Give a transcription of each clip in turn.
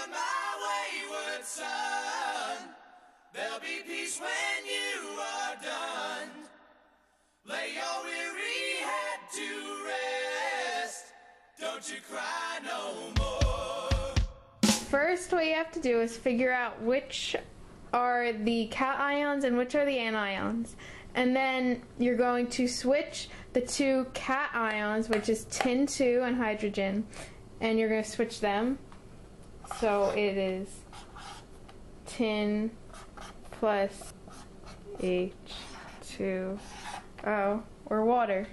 on, my wayward son. There'll be peace when you are done. Lay your weary head to rest. Don't you cry no more. First, what you have to do is figure out which are the cations and which are the anions. And then you're going to switch the two cations, which is tin 2 and hydrogen, and you're going to switch them. So it is tin plus H2O, or water.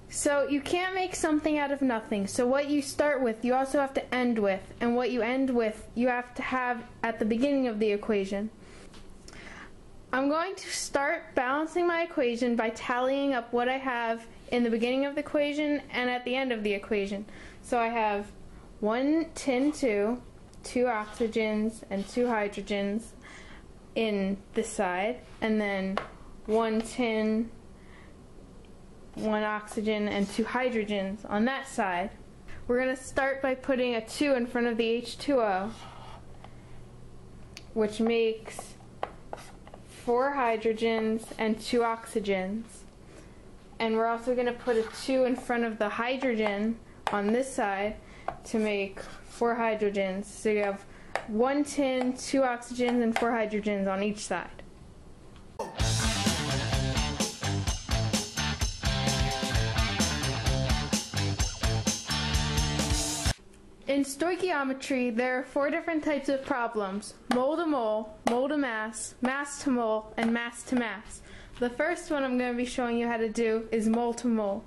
So you can't make something out of nothing. So what you start with, you also have to end with. And what you end with, you have to have at the beginning of the equation. I'm going to start balancing my equation by tallying up what I have in the beginning of the equation and at the end of the equation. So I have 1 tin 2, 2 oxygens, and 2 hydrogens in this side, and then 1 tin, 1 oxygen, and 2 hydrogens on that side. We're going to start by putting a 2 in front of the H2O, which makes 4 hydrogens and 2 oxygens. And we're also going to put a 2 in front of the hydrogen on this side to make 4 hydrogens. So you have 1 tin, 2 oxygens, and 4 hydrogens on each side. In stoichiometry, there are 4 different types of problems: mole to mole, mole to mass, mass to mole, and mass to mass. The first one I'm going to be showing you how to do is mole to mole.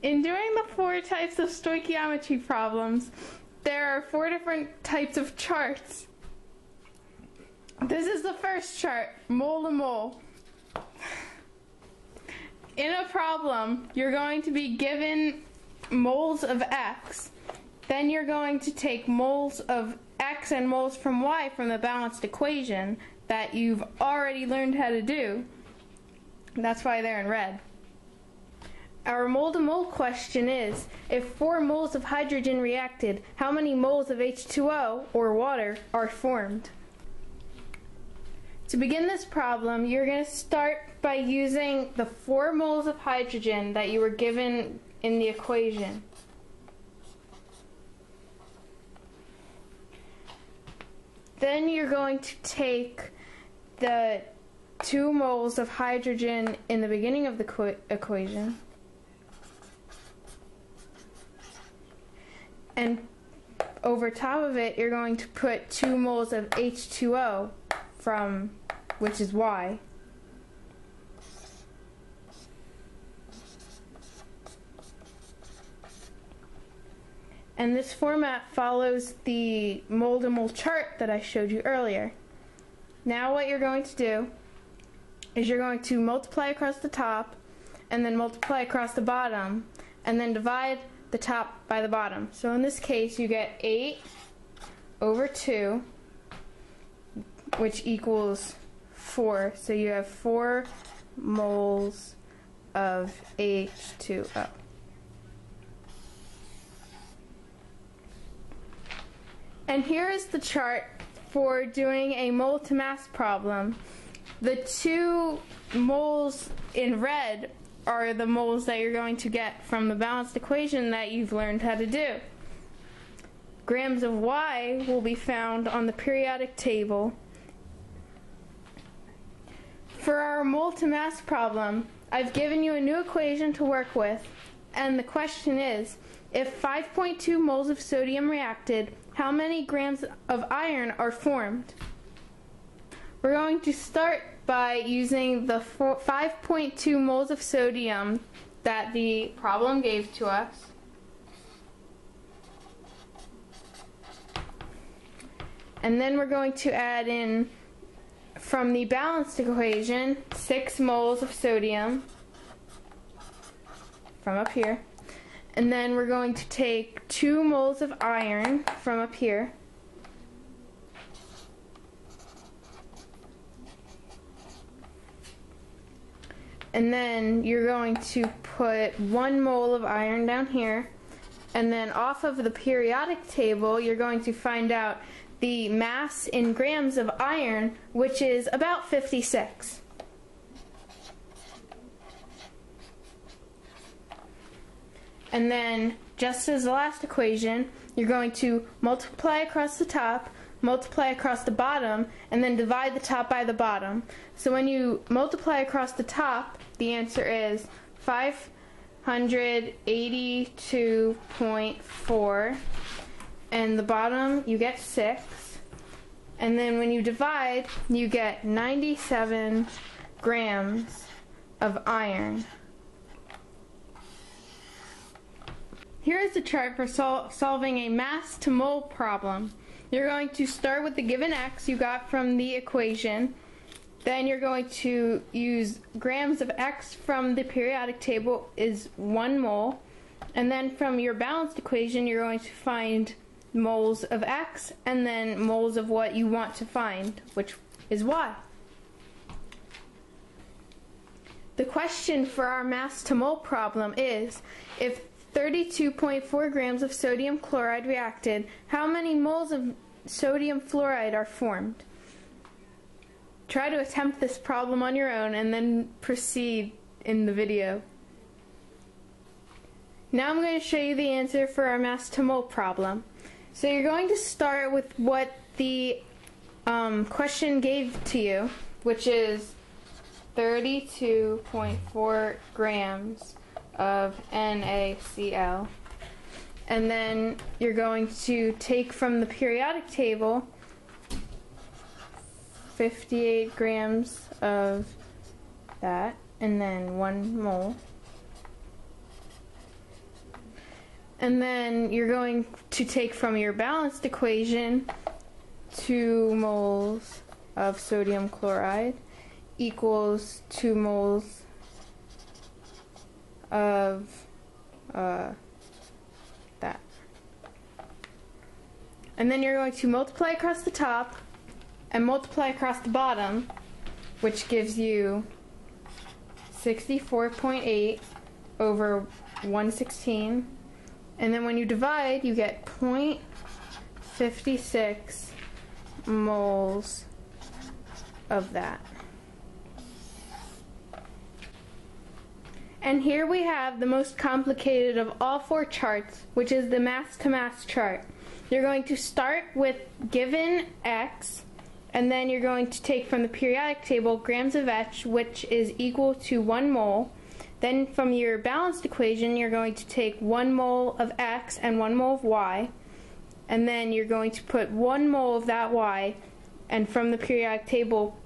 In doing the 4 types of stoichiometry problems, there are 4 different types of charts. This is the first chart, mole to mole. In a problem, you're going to be given moles of X. Then you're going to take moles of X and moles from Y from the balanced equation that you've already learned how to do. That's why they're in red. Our mole to mole question is, if 4 moles of hydrogen reacted, how many moles of H2O, or water, are formed? To begin this problem, you're going to start by using the 4 moles of hydrogen that you were given in the equation. Then you're going to take the 2 moles of hydrogen in the beginning of the equation and over top of it you're going to put 2 moles of H2O, which is Y. And this format follows the mole to mole chart that I showed you earlier. Now what you're going to do is you're going to multiply across the top and then multiply across the bottom and then divide the top by the bottom. So in this case you get 8 over 2, which equals 4. So you have 4 moles of H2O. And here is the chart for doing a mole to mass problem. The 2 moles in red are the moles that you're going to get from the balanced equation that you've learned how to do. Grams of Y will be found on the periodic table. For our mole to mass problem, I've given you a new equation to work with, and the question is, if 5.2 moles of sodium reacted, how many grams of iron are formed? We're going to start by using the 5.2 moles of sodium that the problem gave to us. And then we're going to add in, from the balanced equation, 6 moles of sodium from up here. And then we're going to take 2 moles of iron from up here. And then you're going to put 1 mole of iron down here. And then off of the periodic table, you're going to find out the mass in grams of iron, which is about 56. And then, just as the last equation, you're going to multiply across the top, multiply across the bottom, and then divide the top by the bottom. So when you multiply across the top, the answer is 582.4, and the bottom you get 6. And then when you divide, you get 97 grams of iron. Here is the chart for solving a mass to mole problem. You're going to start with the given x you got from the equation. Then you're going to use grams of x from the periodic table is 1 mole. And then from your balanced equation, you're going to find moles of x and then moles of what you want to find, which is y. The question for our mass to mole problem is, if 32.4 grams of sodium chloride reacted, how many moles of sodium fluoride are formed? Try to attempt this problem on your own and then proceed in the video. Now I'm going to show you the answer for our mass to mole problem. So you're going to start with what the question gave to you, which is 32.4 grams of NaCl. And then you're going to take from the periodic table 58 grams of that, and then 1 mole. And then you're going to take from your balanced equation 2 moles of sodium chloride equals 2 moles of that. And then you're going to multiply across the top and multiply across the bottom, which gives you 64.8 over 116. And then when you divide, you get 0.56 moles of that. And here we have the most complicated of all 4 charts, which is the mass to mass chart. You're going to start with given x, and then you're going to take from the periodic table grams of H, which is equal to 1 mole. Then from your balanced equation, you're going to take 1 mole of X and 1 mole of Y. And then you're going to put 1 mole of that Y, and from the periodic table,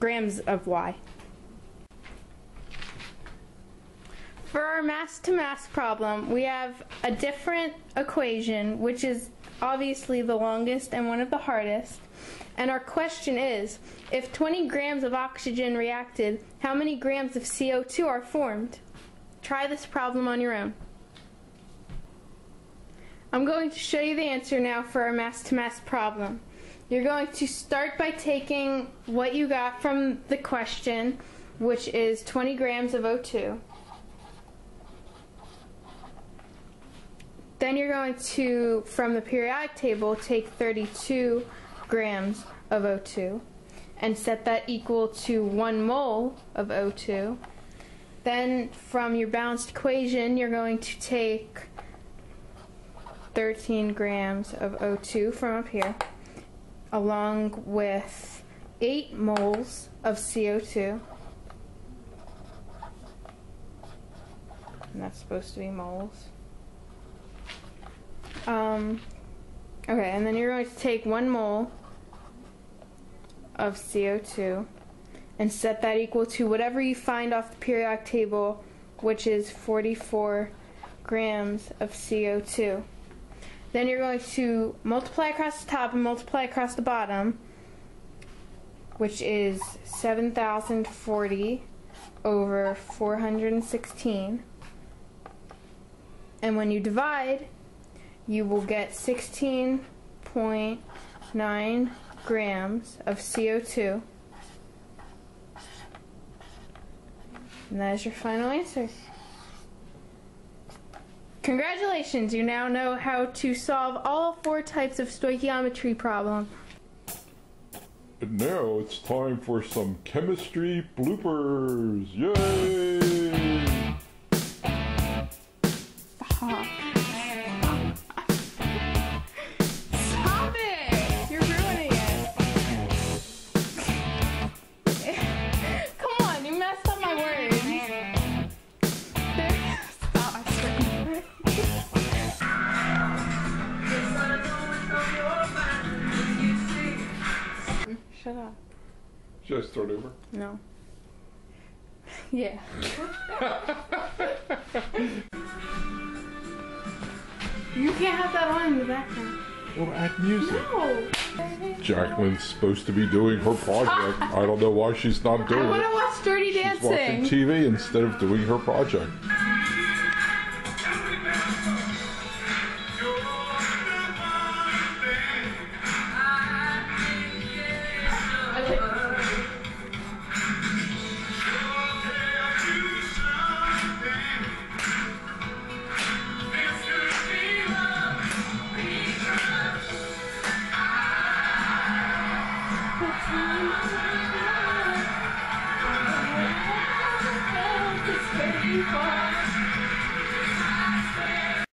grams of Y. For our mass to mass problem, we have a different equation, which is obviously the longest and one of the hardest. And our question is, if 20 grams of oxygen reacted, how many grams of CO2 are formed? Try this problem on your own. I'm going to show you the answer now for our mass-to-mass problem. You're going to start by taking what you got from the question, which is 20 grams of O2. Then you're going to, from the periodic table, take 32 grams of O2 and set that equal to 1 mole of O2. Then from your balanced equation, you're going to take 13 grams of O2 from up here, along with 8 moles of CO2. And that's supposed to be moles. Okay, and then you're going to take 1 mole of CO2 and set that equal to whatever you find off the periodic table, which is 44 grams of CO2. Then you're going to multiply across the top and multiply across the bottom, which is 7,040 over 416. And when you divide, you will get 16.9 grams of CO2. And that is your final answer. Congratulations, you now know how to solve all 4 types of stoichiometry problem. And now it's time for some chemistry bloopers. Yay! Stop. Stop it! You're ruining it. Come on, you messed up my words. Stop, I swear. Shut up. Should I start over? No. Yeah. You can't have that on in the background. Well, add music. No. Jacqueline's supposed to be doing her project. I don't know why she's not doing I it. want to watch Dirty She's watching Dancing. TV instead of doing her project. It's very fun.